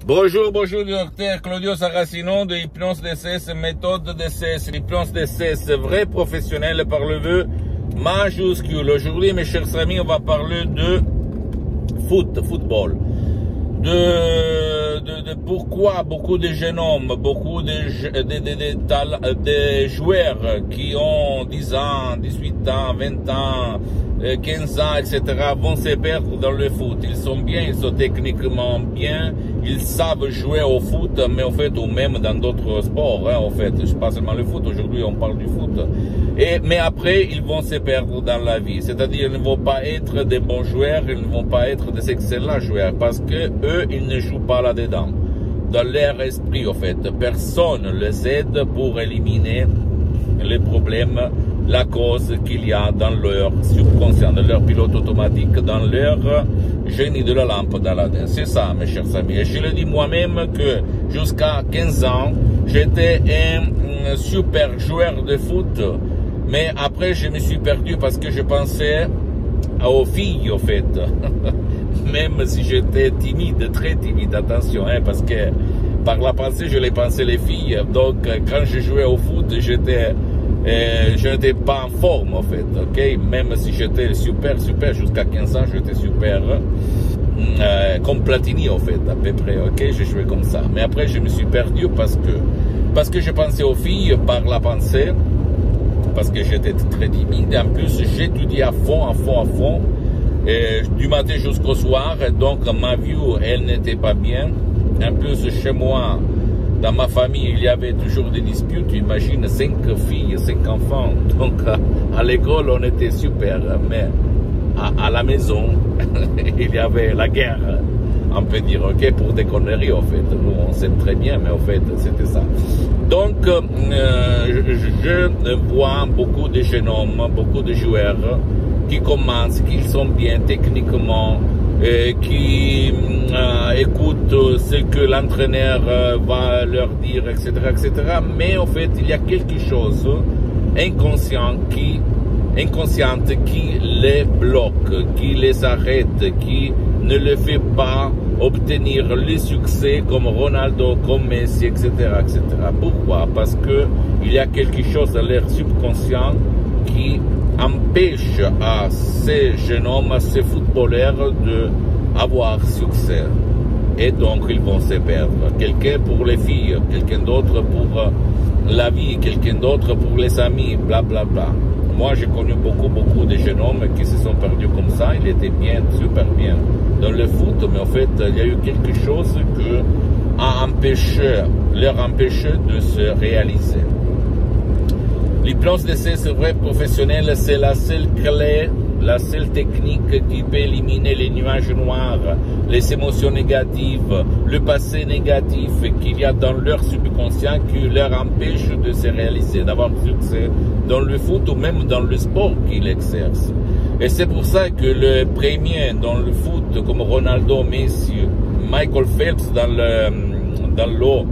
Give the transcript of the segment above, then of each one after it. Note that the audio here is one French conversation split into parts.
Bonjour, docteur Claudio Saracino de Hypnose DCS, méthode DCS. L'hypnose DCS, vrai professionnel par le vœu majuscule. Aujourd'hui, mes chers amis, on va parler de football. De pourquoi beaucoup de jeunes hommes, beaucoup de joueurs qui ont 10 ans, 18 ans, 20 ans, 15 ans, etc. vont se perdre dans le foot. Ils sont bien, ils sont techniquement bien, ils savent jouer au foot, mais en fait, ou même dans d'autres sports, hein, en fait. Je pas seulement le foot, aujourd'hui on parle du foot. Mais après, ils vont se perdre dans la vie. C'est-à-dire, ils ne vont pas être des bons joueurs, ils ne vont pas être des excellents joueurs, parce que eux, ils ne jouent pas là-dedans. Dans leur esprit, en fait, personne ne les aide pour éliminer les problèmes, la cause qu'il y a dans leur subconscient, dans leur pilote automatique, dans leur génie de la lampe d'Aladin. C'est ça, mes chers amis. Et je le dis moi-même que jusqu'à 15 ans, j'étais un super joueur de foot, mais après je me suis perdu parce que je pensais aux filles, en fait. Même si j'étais timide, très timide, attention, hein, parce que par la pensée, je les pensais les filles. Donc, quand je jouais au foot, je n'étais pas en forme, en fait, ok? Même si j'étais super, jusqu'à 15 ans, j'étais super, comme Platini, en fait, à peu près, ok? Je jouais comme ça. Mais après, je me suis perdu parce que je pensais aux filles par la pensée, parce que j'étais très timide. En plus, j'étudiais à fond, du matin jusqu'au soir. Donc, ma vue, elle n'était pas bien. En plus, chez moi, dans ma famille, il y avait toujours des disputes. Imagine 5 filles, 5 enfants. Donc, à l'école, on était super. Mais à la maison, il y avait la guerre, on peut dire, ok, pour des conneries, en fait. Nous, on s'aime très bien, mais en fait, c'était ça. Donc, je vois beaucoup de jeunes hommes, beaucoup de joueurs qui commencent, qui sont bien techniquement, qui écoutent ce que l'entraîneur va leur dire, etc., Mais en fait, il y a quelque chose inconsciente qui les bloque, qui les arrête, qui ne les fait pas obtenir le succès comme Ronaldo, comme Messi, etc., Pourquoi? Parce que il y a quelque chose dans leur subconscient qui empêche à ces jeunes hommes, à ces footballeurs d'avoir succès. Et donc, ils vont se perdre. Quelqu'un pour les filles, quelqu'un d'autre pour la vie, quelqu'un d'autre pour les amis, blablabla. Moi, j'ai connu beaucoup de jeunes hommes qui se sont perdus comme ça. Ils étaient bien, super bien dans le foot, mais en fait, il y a eu quelque chose qui leur empêchait de se réaliser. L'hypnose DCS vrai professionnel, c'est la seule clé, la seule technique qui peut éliminer les nuages noirs, les émotions négatives, le passé négatif qu'il y a dans leur subconscient qui leur empêche de se réaliser, d'avoir succès dans le foot ou même dans le sport qu'ils exercent. Et c'est pour ça que le premier dans le foot, comme Ronaldo, Messi, Michael Phelps dans l'eau,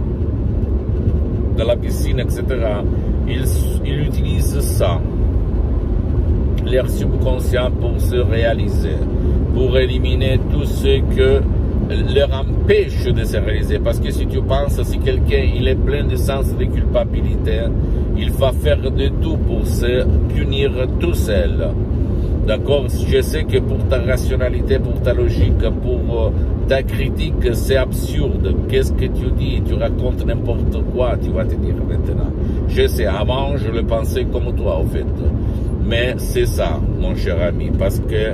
dans la piscine, etc., ils utilisent ça, leur subconscient, pour se réaliser, pour éliminer tout ce que leur empêche de se réaliser. Parce que si tu penses, si quelqu'un il est plein de sens de culpabilité, il va faire de tout pour se punir tout seul. D'accord? Je sais que pour ta rationalité, pour ta logique, pour ta critique, c'est absurde. Qu'est-ce que tu dis? Tu racontes n'importe quoi, tu vas te dire maintenant. Je sais, avant, je le pensais comme toi, en fait. Mais c'est ça, mon cher ami, parce que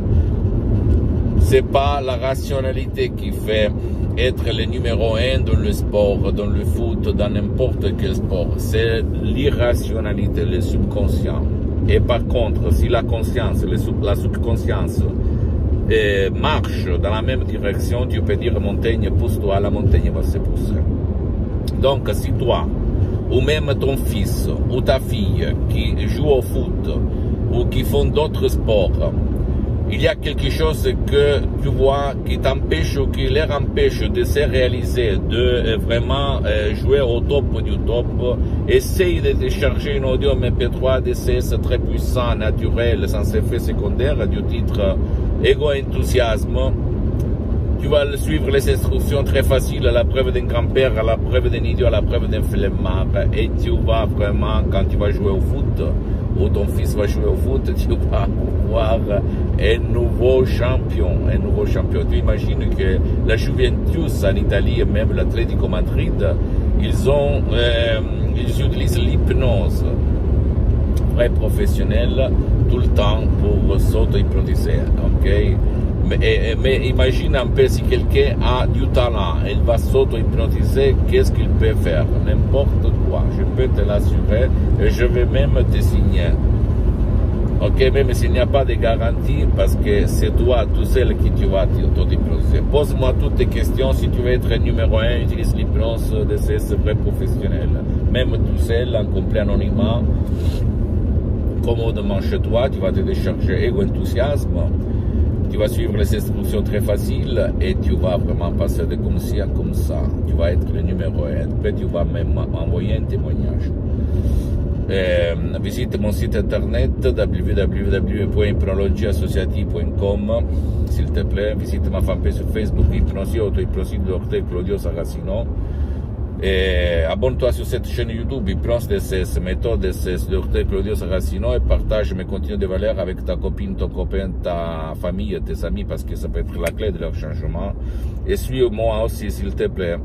c'est pas la rationalité qui fait être le numéro 1 dans le sport, dans le foot, dans n'importe quel sport. C'est l'irrationalité, le subconscient. Et par contre, si la conscience, la subconscience marche dans la même direction, tu peux dire montagne, pousse-toi, la montagne va se pousser. Donc, si toi, ou même ton fils, ou ta fille, qui joue au foot, ou qui font d'autres sports, il y a quelque chose que tu vois qui t'empêche ou qui leur empêche de se réaliser, de vraiment jouer au top du top, essaye de télécharger une audio MP3 DCS très puissant, naturel, sans effet secondaire, du titre Ego Enthousiasme. Tu vas suivre les instructions très faciles à la preuve d'un grand-père, à la preuve d'un idiot, à la preuve d'un flemmard. Et tu vas vraiment, quand tu vas jouer au foot, ou ton fils va jouer au foot, tu vas voir un nouveau champion. Un nouveau champion. Tu imagines que la Juventus en Italie et même l'Atlético Madrid, ils utilisent l'hypnose. Vrai professionnel tout le temps pour s'auto-hypnotiser. Okay? Mais imagine un peu si quelqu'un a du talent, il va s'auto-hypnotiser, qu'est-ce qu'il peut faire? N'importe quoi, je peux te l'assurer et je vais même te signer. Ok, même s'il n'y a pas de garantie, parce que c'est toi tout seul qui tu vas t'auto-hypnotiser. Pose-moi toutes tes questions, si tu veux être numéro 1, utilise l'hypnose de ces vrais professionnels. Même tout seul, en complet anonymat, commodement chez toi, tu vas te décharger égo-enthousiasme. Tu vas suivre les instructions très faciles et tu vas vraiment passer de comme ci à comme ça. Tu vas être le numéro 1. Après, tu vas même envoyer un témoignage. Visite mon site internet www.hypnologieassociative.com, s'il te plaît. Visite ma fanpage sur Facebook, Hypnosie Auto-Hypnosie de Dr Claudio Saracino. Et abonne-toi sur cette chaîne YouTube, Hypnose DSS, méthode DSS, Dr Claudio Saracino, et partage mes contenus de valeur avec ta copine, ton copain, ta famille, tes amis, parce que ça peut être la clé de leur changement. Et suis-moi aussi, s'il te plaît.